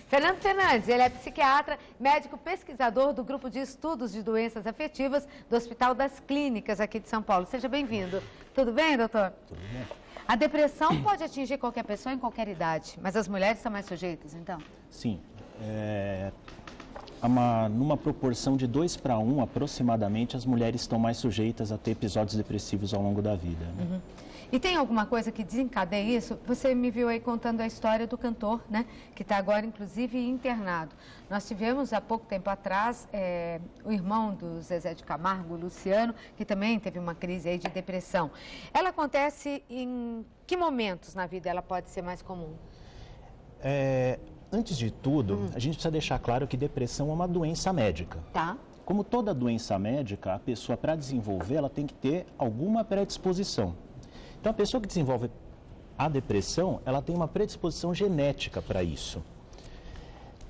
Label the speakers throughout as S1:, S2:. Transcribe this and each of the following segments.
S1: Fernando Fernandes, ele é psiquiatra, médico pesquisador do Grupo de Estudos de Doenças Afetivas do Hospital das Clínicas aqui de São Paulo. Seja bem-vindo. Tudo bem, doutor?
S2: Tudo bem.
S1: A depressão pode atingir qualquer pessoa em qualquer idade, mas as mulheres são mais sujeitas, então?
S2: Sim. Numa proporção de 2:1, aproximadamente, as mulheres estão mais sujeitas a ter episódios depressivos ao longo da vida. Né?
S1: Uhum. E tem alguma coisa que desencadeia isso? Você me viu aí contando a história do cantor, né? Que está agora, inclusive, internado. Nós tivemos, há pouco tempo atrás, o irmão do Zezé de Camargo, o Luciano, que também teve uma crise aí de depressão. Ela acontece em que momentos na vida ela pode ser mais comum?
S2: Antes de tudo, a gente precisa deixar claro que depressão é uma doença médica.
S1: Tá.
S2: Como toda doença médica, a pessoa, para desenvolver, ela tem que ter alguma predisposição. Então, a pessoa que desenvolve a depressão, ela tem uma predisposição genética para isso.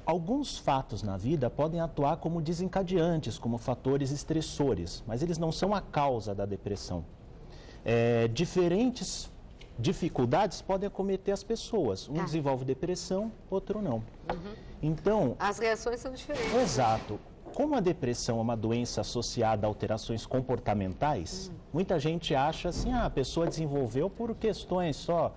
S2: Alguns fatos na vida podem atuar como desencadeantes, como fatores estressores, mas eles não são a causa da depressão. Diferentes dificuldades podem acometer as pessoas. Um desenvolve depressão, outro não. Então,
S1: as reações são diferentes.
S2: Exato. Como a depressão é uma doença associada a alterações comportamentais, muita gente acha assim, a pessoa desenvolveu por questões só,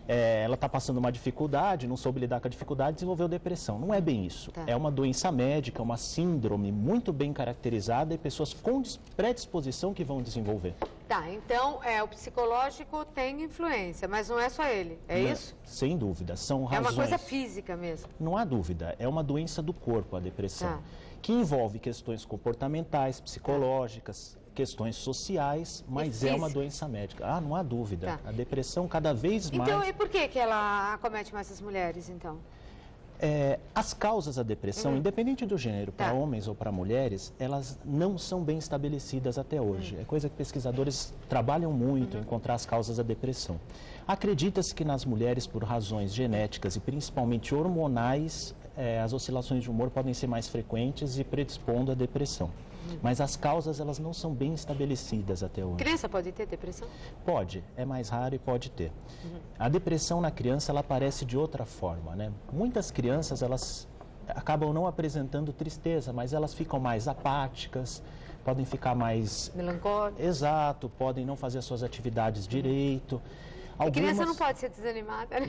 S2: ela está passando uma dificuldade, não soube lidar com a dificuldade, desenvolveu depressão. Não é bem isso.
S1: Tá.
S2: É uma doença médica, uma síndrome muito bem caracterizada e pessoas com predisposição que vão desenvolver.
S1: Tá, então o psicológico tem influência, mas não é só ele, isso?
S2: Sem dúvida, são razões.
S1: É uma coisa física mesmo.
S2: Não há dúvida, é uma doença do corpo a depressão.
S1: Tá.
S2: Que envolve questões comportamentais, psicológicas, questões sociais, mas é uma doença médica. Não há dúvida.
S1: Tá.
S2: A depressão cada vez mais...
S1: Então, e por que ela acomete mais as mulheres, então?
S2: As causas da depressão, independente do gênero, para homens ou para mulheres, elas não são bem estabelecidas até hoje. É coisa que pesquisadores trabalham muito em encontrar as causas da depressão. Acredita-se que nas mulheres, por razões genéticas e principalmente hormonais, as oscilações de humor podem ser mais frequentes e predispondo à depressão. Mas as causas, elas não são bem estabelecidas até hoje.
S1: Criança pode ter depressão?
S2: Pode, é mais raro e pode ter. A depressão na criança, ela aparece de outra forma, né? Muitas crianças, elas acabam não apresentando tristeza, mas elas ficam mais apáticas, podem ficar mais...
S1: melancólicas.
S2: Exato, podem não fazer as suas atividades direito.
S1: A criança não pode ser desanimada, né?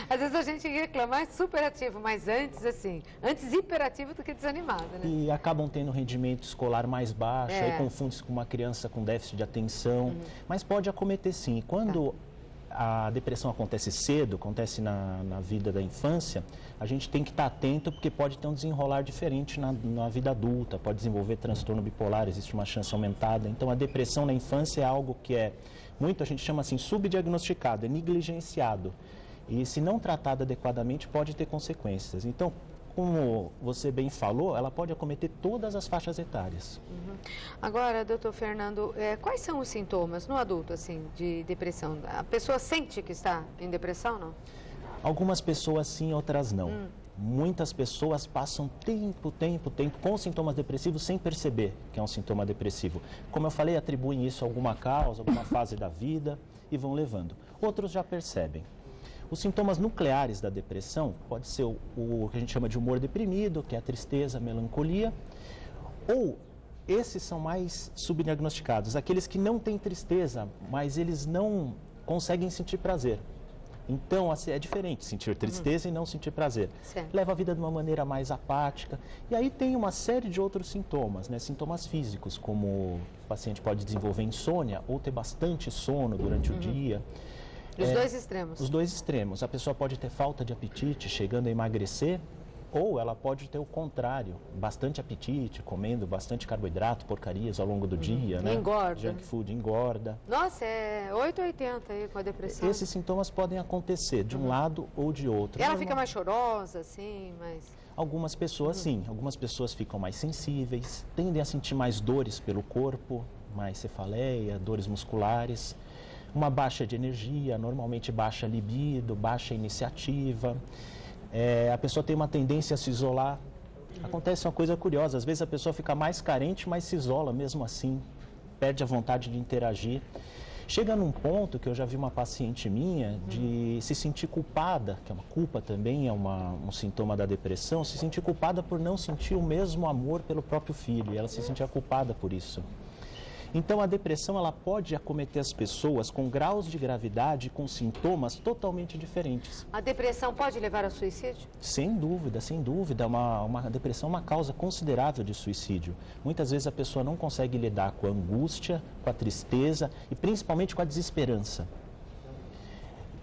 S1: Às vezes a gente reclama, é super ativo, mas antes hiperativo do que desanimada, né?
S2: E acabam tendo rendimento escolar mais baixo, aí confunde-se com uma criança com déficit de atenção, mas pode acometer sim. Quando a depressão acontece cedo, acontece na vida da infância, a gente tem que estar atento porque pode ter um desenrolar diferente na vida adulta, pode desenvolver transtorno bipolar, existe uma chance aumentada. Então a depressão na infância é algo que a gente chama assim, subdiagnosticado, é negligenciado. E se não tratado adequadamente, pode ter consequências. Então, como você bem falou, ela pode acometer todas as faixas etárias.
S1: Agora, doutor Fernando, quais são os sintomas no adulto, assim, de depressão? A pessoa sente que está em depressão, não?
S2: Algumas pessoas sim, outras não. Muitas pessoas passam tempo com sintomas depressivos sem perceber que é um sintoma depressivo. Como eu falei, atribuem isso a alguma causa, alguma fase da vida e vão levando. Outros já percebem. Os sintomas nucleares da depressão pode ser o que a gente chama de humor deprimido, que é a tristeza, a melancolia, ou esses são mais subdiagnosticados, aqueles que não têm tristeza, mas eles não conseguem sentir prazer. Então, é diferente sentir tristeza e não sentir prazer.
S1: Certo.
S2: Leva a vida de uma maneira mais apática. E aí tem uma série de outros sintomas, né? Sintomas físicos, como o paciente pode desenvolver insônia ou ter bastante sono durante o dia.
S1: Os dois extremos.
S2: Os dois extremos. A pessoa pode ter falta de apetite, chegando a emagrecer, ou ela pode ter o contrário, bastante apetite, comendo bastante carboidrato, porcarias ao longo do dia, né?
S1: Engorda.
S2: Junk food engorda.
S1: Nossa, é 8,80 aí com a depressão.
S2: Esses sintomas podem acontecer de um lado ou de outro.
S1: E ela fica mais chorosa, assim,
S2: Algumas pessoas sim, algumas pessoas ficam mais sensíveis, tendem a sentir mais dores pelo corpo, mais cefaleia, dores musculares, uma baixa de energia, normalmente baixa libido, baixa iniciativa. A pessoa tem uma tendência a se isolar. Acontece uma coisa curiosa, às vezes a pessoa fica mais carente, mas se isola mesmo assim, perde a vontade de interagir. Chega num ponto que eu já vi uma paciente minha de se sentir culpada, que é uma culpa também, é um sintoma da depressão, se sentir culpada por não sentir o mesmo amor pelo próprio filho, e ela se sentia culpada por isso. Então, a depressão ela pode acometer as pessoas com graus de gravidade, com sintomas totalmente diferentes.
S1: A depressão pode levar ao suicídio?
S2: Sem dúvida, sem dúvida. Uma depressão é uma causa considerável de suicídio. Muitas vezes a pessoa não consegue lidar com a angústia, com a tristeza e principalmente com a desesperança.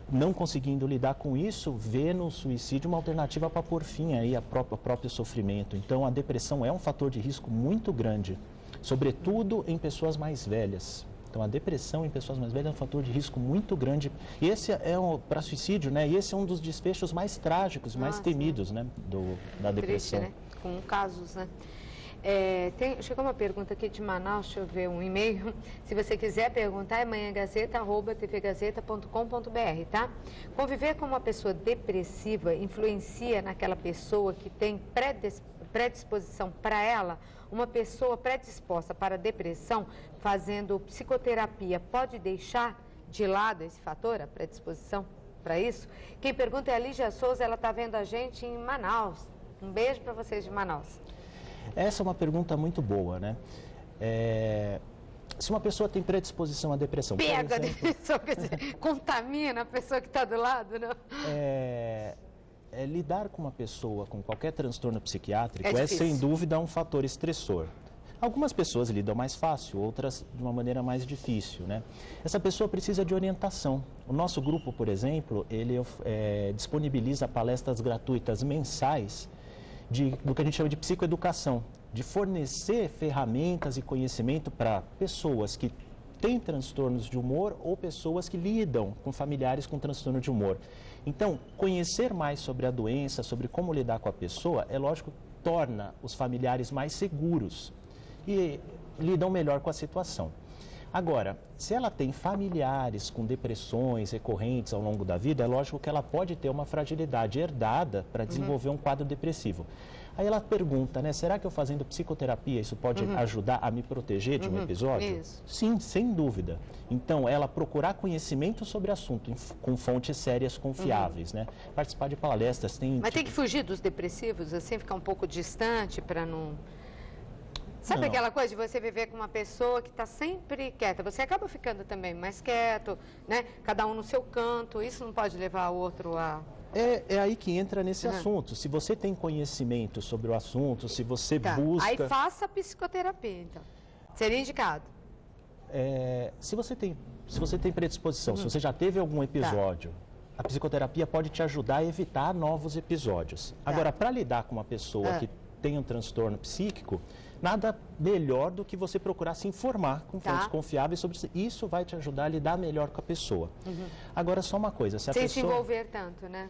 S2: Não conseguindo lidar com isso, vê no suicídio uma alternativa para pôr fim aí ao próprio sofrimento. Então, a depressão é um fator de risco muito grande, sobretudo em pessoas mais velhas. Então, a depressão em pessoas mais velhas é um fator de risco muito grande. E esse é para suicídio, né? E esse é um dos desfechos mais trágicos, mais temidos, né? Da depressão.
S1: Triste, né? Com casos, né? Chegou uma pergunta aqui de Manaus, deixa eu ver um e-mail. Se você quiser perguntar, é manhãgazeta@tvgazeta.com.br, tá? Conviver com uma pessoa depressiva influencia naquela pessoa que tem predisposição para ela? Uma pessoa predisposta para a depressão, fazendo psicoterapia, pode deixar de lado esse fator, a predisposição para isso? Quem pergunta é a Lígia Souza, ela está vendo a gente em Manaus. Um beijo para vocês de Manaus.
S2: Essa é uma pergunta muito boa, né? Se uma pessoa tem predisposição à depressão,
S1: pega
S2: por exemplo,
S1: a depressão, contamina a pessoa que está do lado, não?
S2: Lidar com uma pessoa com qualquer transtorno psiquiátrico
S1: é
S2: sem dúvida um fator estressor. Algumas pessoas lidam mais fácil, outras de uma maneira mais difícil, né? Essa pessoa precisa de orientação. O nosso grupo, por exemplo, ele disponibiliza palestras gratuitas mensais do que a gente chama de psicoeducação, de fornecer ferramentas e conhecimento para pessoas que têm transtornos de humor ou pessoas que lidam com familiares com transtorno de humor. Então, conhecer mais sobre a doença, sobre como lidar com a pessoa, é lógico, torna os familiares mais seguros e lidam melhor com a situação. Agora, se ela tem familiares com depressões recorrentes ao longo da vida, é lógico que ela pode ter uma fragilidade herdada para desenvolver um quadro depressivo. Aí ela pergunta, né, será que eu fazendo psicoterapia isso pode ajudar a me proteger de um episódio?
S1: Isso.
S2: Sim, sem dúvida. Então, ela procurar conhecimento sobre o assunto com fontes sérias, confiáveis, né? Participar de palestras,
S1: Mas tem que fugir dos depressivos, assim, ficar um pouco distante para não... Sabe aquela coisa de você viver com uma pessoa que está sempre quieta? Você acaba ficando também mais quieto, né? Cada um no seu canto, isso não pode levar o outro a...
S2: É aí que entra nesse assunto. Se você tem conhecimento sobre o assunto, se você busca...
S1: Aí faça psicoterapia, então. Seria indicado.
S2: Se você tem predisposição, se você já teve algum episódio, a psicoterapia pode te ajudar a evitar novos episódios. Agora, para lidar com uma pessoa que tem um transtorno psíquico, nada melhor do que você procurar se informar com fontes confiáveis sobre isso. Isso vai te ajudar a lidar melhor com a pessoa. Agora, só uma coisa.
S1: Sem se envolver tanto, né?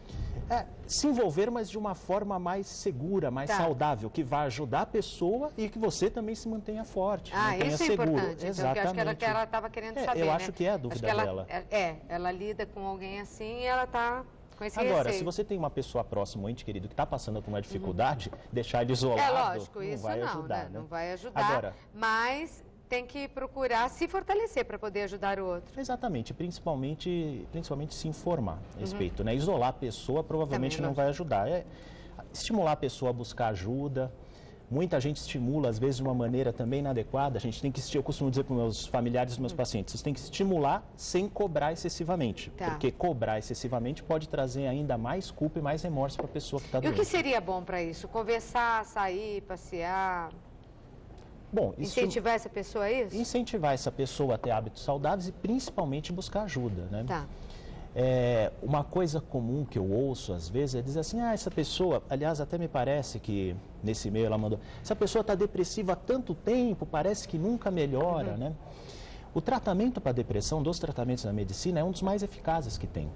S2: Se envolver, mas de uma forma mais segura, mais saudável, que vai ajudar a pessoa e que você também se mantenha forte, mantenha
S1: isso é
S2: seguro.
S1: Importante.
S2: Exatamente.
S1: Então, acho que ela estava querendo saber,
S2: eu acho que é a dúvida dela.
S1: Ela lida com alguém assim e ela está...
S2: Agora, se você tem uma pessoa próxima, um ente querido, que está passando por uma dificuldade, deixar ele isolado
S1: lógico,
S2: não
S1: isso
S2: vai
S1: não,
S2: ajudar.
S1: Né? Não vai ajudar,
S2: agora,
S1: mas tem que procurar se fortalecer para poder ajudar o outro.
S2: Exatamente, principalmente se informar a respeito. Né? Isolar a pessoa provavelmente não vai ajudar. Estimular a pessoa a buscar ajuda. Muita gente estimula, às vezes, de uma maneira também inadequada. Eu costumo dizer para os meus familiares e meus pacientes, vocês têm que estimular sem cobrar excessivamente. Porque cobrar excessivamente pode trazer ainda mais culpa e mais remorso para a pessoa que está doente.
S1: E o que seria bom para isso? Conversar, sair, passear?
S2: Bom,
S1: incentivar essa pessoa a isso?
S2: Incentivar essa pessoa a ter hábitos saudáveis e principalmente buscar ajuda, né? Uma coisa comum que eu ouço às vezes é dizer assim, essa pessoa, aliás, até me parece que nesse e-mail ela mandou, essa pessoa está depressiva há tanto tempo, parece que nunca melhora, né? O tratamento para depressão, dos tratamentos da medicina, é um dos mais eficazes que tem.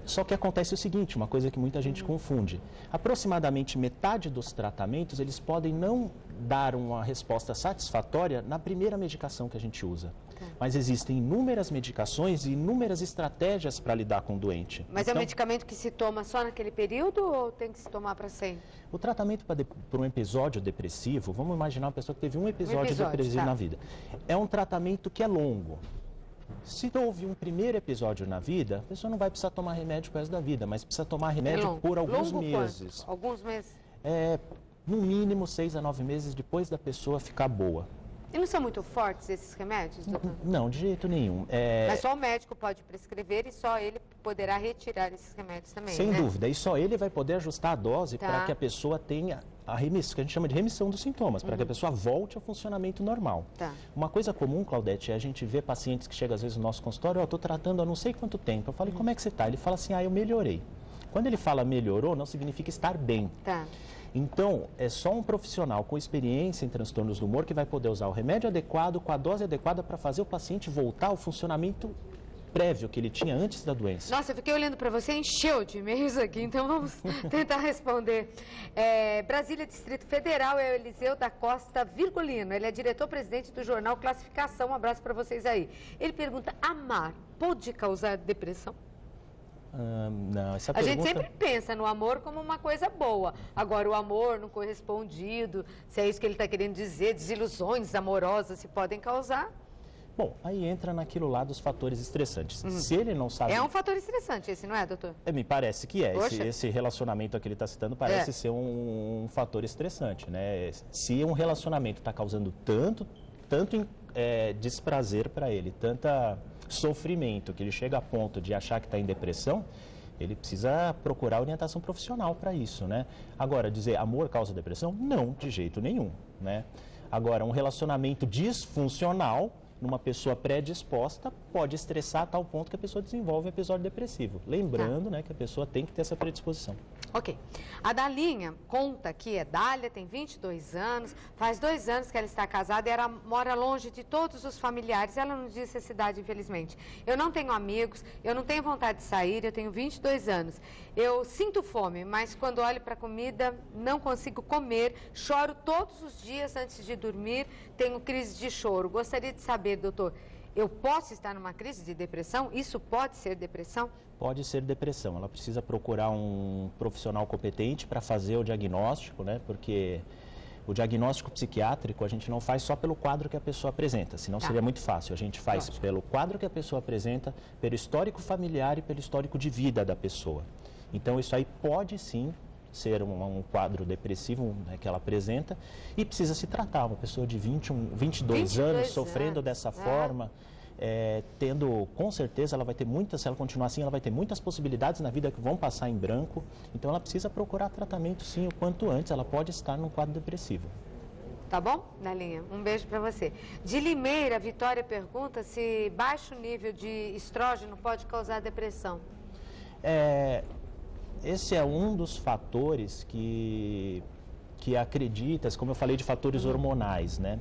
S2: Só que acontece o seguinte, uma coisa que muita gente confunde. Aproximadamente metade dos tratamentos, eles podem não dar uma resposta satisfatória na primeira medicação que a gente usa. Mas existem inúmeras medicações e inúmeras estratégias para lidar com o doente.
S1: Mas é um medicamento que se toma só naquele período ou tem que se tomar para sempre?
S2: O tratamento para um episódio depressivo, vamos imaginar uma pessoa que teve um episódio depressivo na vida. É um tratamento que é longo. Se houve um primeiro episódio na vida, a pessoa não vai precisar tomar remédio por resto da vida, mas precisa tomar remédio por alguns meses.
S1: Quanto? Alguns meses?
S2: No mínimo 6 a 9 meses depois da pessoa ficar boa.
S1: E não são muito fortes esses remédios, doutor?
S2: Não, de jeito nenhum.
S1: Mas só o médico pode prescrever e só ele poderá retirar esses remédios também,
S2: Sem dúvida. E só ele vai poder ajustar a dose para que a pessoa tenha a remissão, que a gente chama de remissão dos sintomas, para que a pessoa volte ao funcionamento normal. Uma coisa comum, Claudete, é a gente ver pacientes que chegam às vezes no nosso consultório, eu estou tratando há não sei quanto tempo. Eu falei, como é que você está? Ele fala assim, eu melhorei. Quando ele fala melhorou, não significa estar bem. Então, é só um profissional com experiência em transtornos do humor que vai poder usar o remédio adequado, com a dose adequada para fazer o paciente voltar ao funcionamento prévio que ele tinha antes da doença.
S1: Nossa, eu fiquei olhando para você, encheu de e-mails aqui, então vamos tentar responder. Brasília, Distrito Federal, é o Eliseu da Costa Virgulino. Ele é diretor-presidente do jornal Classificação. Um abraço para vocês aí. Ele pergunta, amar pode causar depressão?
S2: Não, essa
S1: pergunta... A gente sempre pensa no amor como uma coisa boa. Agora, o amor não correspondido, se é isso que ele está querendo dizer, desilusões amorosas se podem causar.
S2: Bom, aí entra naquilo lá dos fatores estressantes. Se ele não sabe...
S1: É um fator estressante esse, não é, doutor?
S2: Me parece que é. Esse relacionamento que ele está citando parece ser um fator estressante, né? Se um relacionamento está causando tanto desprazer para ele, tanta sofrimento, que ele chega a ponto de achar que está em depressão, ele precisa procurar orientação profissional para isso, né? Agora, dizer amor causa depressão? Não, de jeito nenhum, né? Agora, um relacionamento disfuncional numa pessoa predisposta pode estressar a tal ponto que a pessoa desenvolve um episódio depressivo. Lembrando, né, que a pessoa tem que ter essa predisposição.
S1: Ok. A Dalinha conta que Dália, tem 22 anos, faz 2 anos que ela está casada e ela mora longe de todos os familiares. Ela não disse a cidade, infelizmente. Eu não tenho amigos, eu não tenho vontade de sair, eu tenho 22 anos. Eu sinto fome, mas quando olho para a comida, não consigo comer, choro todos os dias antes de dormir, tenho crise de choro. Gostaria de saber, doutor, eu posso estar numa crise de depressão? Isso pode ser depressão?
S2: Pode ser depressão. Ela precisa procurar um profissional competente para fazer o diagnóstico, né? Porque o diagnóstico psiquiátrico a gente não faz só pelo quadro que a pessoa apresenta, senão seria muito fácil. A gente faz pelo quadro que a pessoa apresenta, pelo histórico familiar e pelo histórico de vida da pessoa. Então, isso aí pode sim ser um quadro depressivo, né, que ela apresenta e precisa se tratar. Uma pessoa de 22 anos sofrendo dessa forma, tendo, com certeza, ela vai ter muitas, se ela continuar assim, ela vai ter muitas possibilidades na vida que vão passar em branco. Então, ela precisa procurar tratamento, sim, o quanto antes. Ela pode estar num quadro depressivo.
S1: Tá bom, Dalinha? Um beijo para você. De Limeira, Vitória pergunta se baixo nível de estrógeno pode causar depressão.
S2: Esse é um dos fatores que acredita, como eu falei de fatores hormonais, né?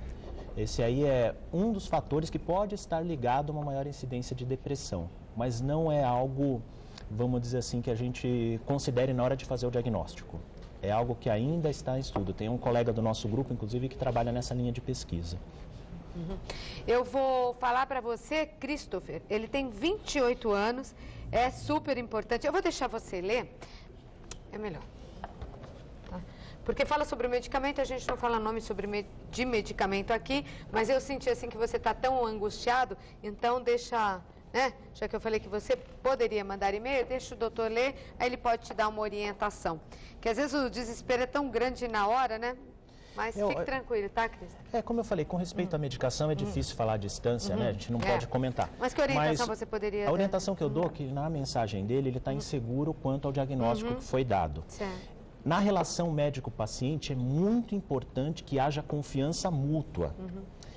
S2: Esse aí é um dos fatores que pode estar ligado a uma maior incidência de depressão, mas não é algo, vamos dizer assim, que a gente considere na hora de fazer o diagnóstico. É algo que ainda está em estudo. Tem um colega do nosso grupo, inclusive, que trabalha nessa linha de pesquisa.
S1: Eu vou falar para você, Christopher, ele tem 28 anos, é super importante. Eu vou deixar você ler, é melhor. Tá? Porque fala sobre o medicamento, a gente não fala nome de medicamento aqui, mas eu senti assim que você está tão angustiado, então deixa, né? Já que eu falei que você poderia mandar e-mail, deixa o doutor ler, aí ele pode te dar uma orientação. Que às vezes o desespero é tão grande na hora, né? Mas fique tranquilo, tá, Cris?
S2: Como eu falei, com respeito à medicação, é difícil falar à distância, né? A gente não pode comentar.
S1: Mas que orientação você poderia dar?
S2: A orientação que eu dou é que na mensagem dele, ele está inseguro quanto ao diagnóstico que foi dado.
S1: Certo.
S2: Na relação médico-paciente, é muito importante que haja confiança mútua.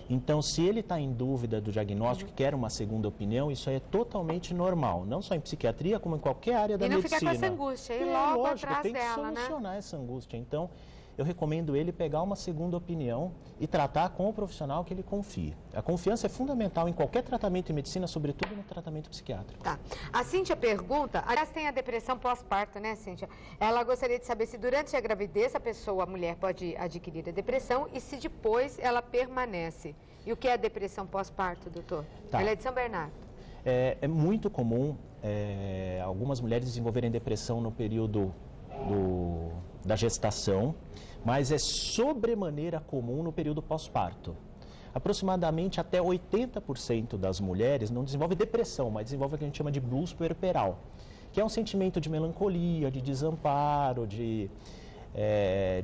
S2: Então, se ele está em dúvida do diagnóstico e quer uma segunda opinião, isso aí é totalmente normal. Não só em psiquiatria, como em qualquer área da medicina.
S1: E não ficar com essa angústia, e logo
S2: lógico,
S1: atrás
S2: tem que
S1: dela,
S2: solucionar essa angústia. Então, eu recomendo ele pegar uma segunda opinião e tratar com o profissional que ele confie. A confiança é fundamental em qualquer tratamento em medicina, sobretudo no tratamento psiquiátrico.
S1: Tá. A Cíntia pergunta, aliás, tem a depressão pós-parto, né, Cíntia? Ela gostaria de saber se durante a gravidez a mulher pode adquirir a depressão e se depois ela permanece. E o que é a depressão pós-parto, doutor?
S2: Tá.
S1: Ela é de São Bernardo.
S2: É muito comum algumas mulheres desenvolverem depressão no período da gestação, mas é sobremaneira comum no período pós-parto. aproximadamente até 80% das mulheres não desenvolve depressão, mas desenvolve o que a gente chama de blues puerperal, que é um sentimento de melancolia, de desamparo, de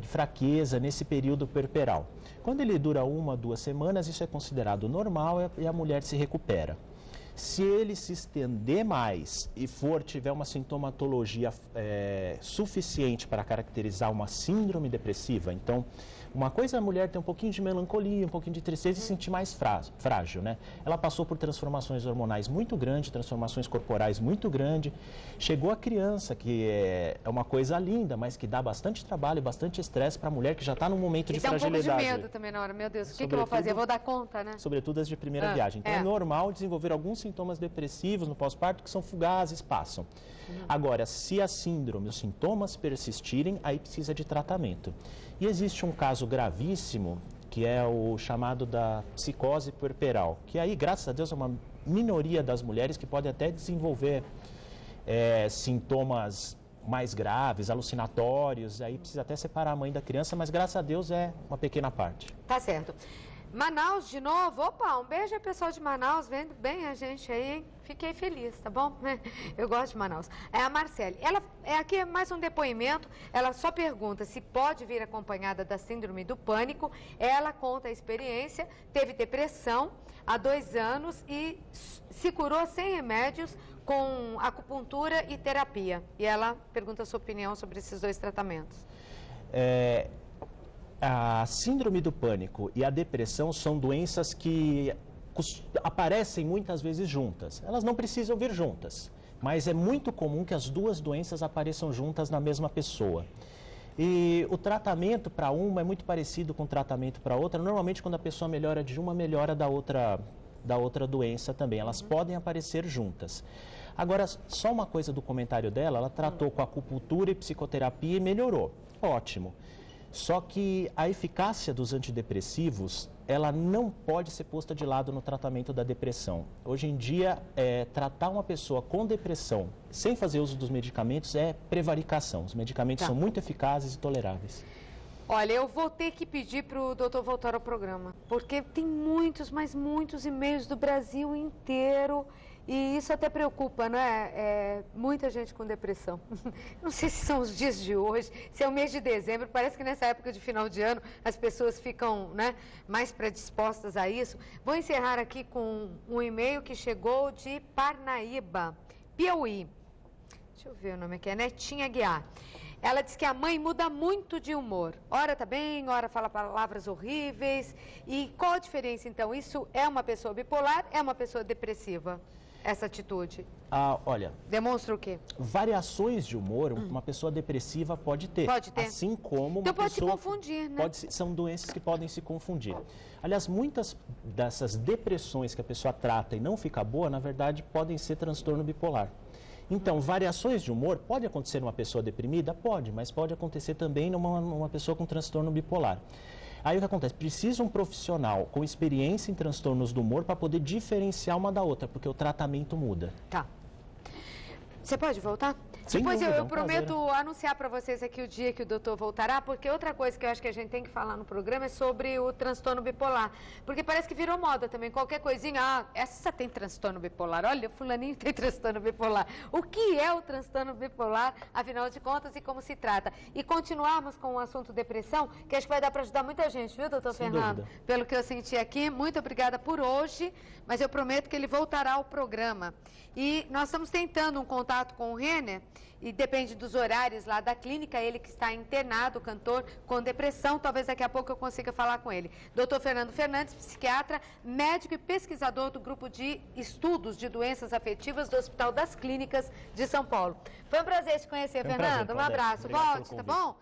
S2: fraqueza nesse período puerperal. Quando ele dura 1 a 2 semanas, isso é considerado normal e a mulher se recupera. Se ele se estender mais e tiver uma sintomatologia suficiente para caracterizar uma síndrome depressiva, então, uma coisa é a mulher ter um pouquinho de melancolia, um pouquinho de tristeza e se sentir mais frágil, né? Ela passou por transformações hormonais muito grandes, transformações corporais muito grandes. Chegou a criança, que é uma coisa linda, mas que dá bastante trabalho e bastante estresse para a mulher que já está num momento de fragilidade.
S1: Tem um pouco de medo também na hora, meu Deus, o que eu vou fazer? Eu vou dar conta, né?
S2: Sobretudo as de primeira viagem. Então é normal desenvolver alguns sintomas depressivos no pós-parto que são fugazes, passam. Agora, se a síndrome, os sintomas persistirem, aí precisa de tratamento. E existe um caso gravíssimo, que é o chamado da psicose puerperal, que aí, graças a Deus, é uma minoria das mulheres que pode até desenvolver sintomas mais graves, alucinatórios, aí precisa até separar a mãe da criança, mas graças a Deus é uma pequena parte.
S1: Tá certo. Manaus de novo, opa, um beijo ao pessoal de Manaus, vendo bem a gente aí, hein? Fiquei feliz, tá bom? Eu gosto de Manaus. É a Marcele, ela aqui é mais um depoimento, ela só pergunta se pode vir acompanhada da síndrome do pânico. Ela conta a experiência, teve depressão há 2 anos e se curou sem remédios com acupuntura e terapia. E ela pergunta a sua opinião sobre esses 2 tratamentos.
S2: A síndrome do pânico e a depressão são doenças que aparecem muitas vezes juntas. Elas não precisam vir juntas, mas é muito comum que as 2 doenças apareçam juntas na mesma pessoa. E o tratamento para uma é muito parecido com o tratamento para outra. Normalmente, quando a pessoa melhora de uma, melhora da outra doença também. Elas podem aparecer juntas. Agora, só uma coisa do comentário dela, ela tratou com acupuntura e psicoterapia e melhorou. Ótimo. Só que a eficácia dos antidepressivos, ela não pode ser posta de lado no tratamento da depressão. Hoje em dia, tratar uma pessoa com depressão sem fazer uso dos medicamentos é prevaricação. Os medicamentos são muito eficazes e toleráveis.
S1: Olha, eu vou ter que pedir para o doutor voltar ao programa, porque tem muitos, mas muitos e-mails do Brasil inteiro. E isso até preocupa, não é? Muita gente com depressão. Não sei se são os dias de hoje, se é o mês de dezembro. Parece que nessa época de final de ano as pessoas ficam, né, mais predispostas a isso. Vou encerrar aqui com um e-mail que chegou de Parnaíba, Piauí. Deixa eu ver o nome aqui, é Netinha Guiar. Ela diz que a mãe muda muito de humor. Ora tá bem, ora fala palavras horríveis. E qual a diferença, então? Isso é uma pessoa bipolar, é uma pessoa depressiva? Essa atitude?
S2: Olha...
S1: Demonstra o quê?
S2: Variações de humor, uma pessoa depressiva pode ter.
S1: Pode ter.
S2: Assim como uma
S1: então pode
S2: pessoa...
S1: se confundir, né?
S2: São doenças que podem se confundir. Aliás, muitas dessas depressões que a pessoa trata e não fica boa, na verdade, podem ser transtorno bipolar. Então, variações de humor pode acontecer numa pessoa deprimida? Pode, mas pode acontecer também numa pessoa com transtorno bipolar. Aí o que acontece? Precisa um profissional com experiência em transtornos do humor para poder diferenciar uma da outra, porque o tratamento muda.
S1: Tá. Você pode voltar? Depois eu prometo anunciar para vocês aqui o dia que o doutor voltará, porque outra coisa que eu acho que a gente tem que falar no programa é sobre o transtorno bipolar. Porque parece que virou moda também, qualquer coisinha, essa tem transtorno bipolar, olha, fulaninho tem transtorno bipolar. O que é o transtorno bipolar, afinal de contas, e como se trata? E continuarmos com o assunto depressão, que acho que vai dar para ajudar muita gente, viu, doutor Fernando? Pelo que eu senti aqui, muito obrigada por hoje, mas eu prometo que ele voltará ao programa. E nós estamos tentando um contato com o Renner, e depende dos horários lá da clínica, ele que está internado, cantor com depressão, talvez daqui a pouco eu consiga falar com ele. Dr. Fernando Fernandes, psiquiatra, médico e pesquisador do grupo de estudos de doenças afetivas do Hospital das Clínicas de São Paulo. Foi um prazer te conhecer, Fernando. Um abraço. Volte, tá bom?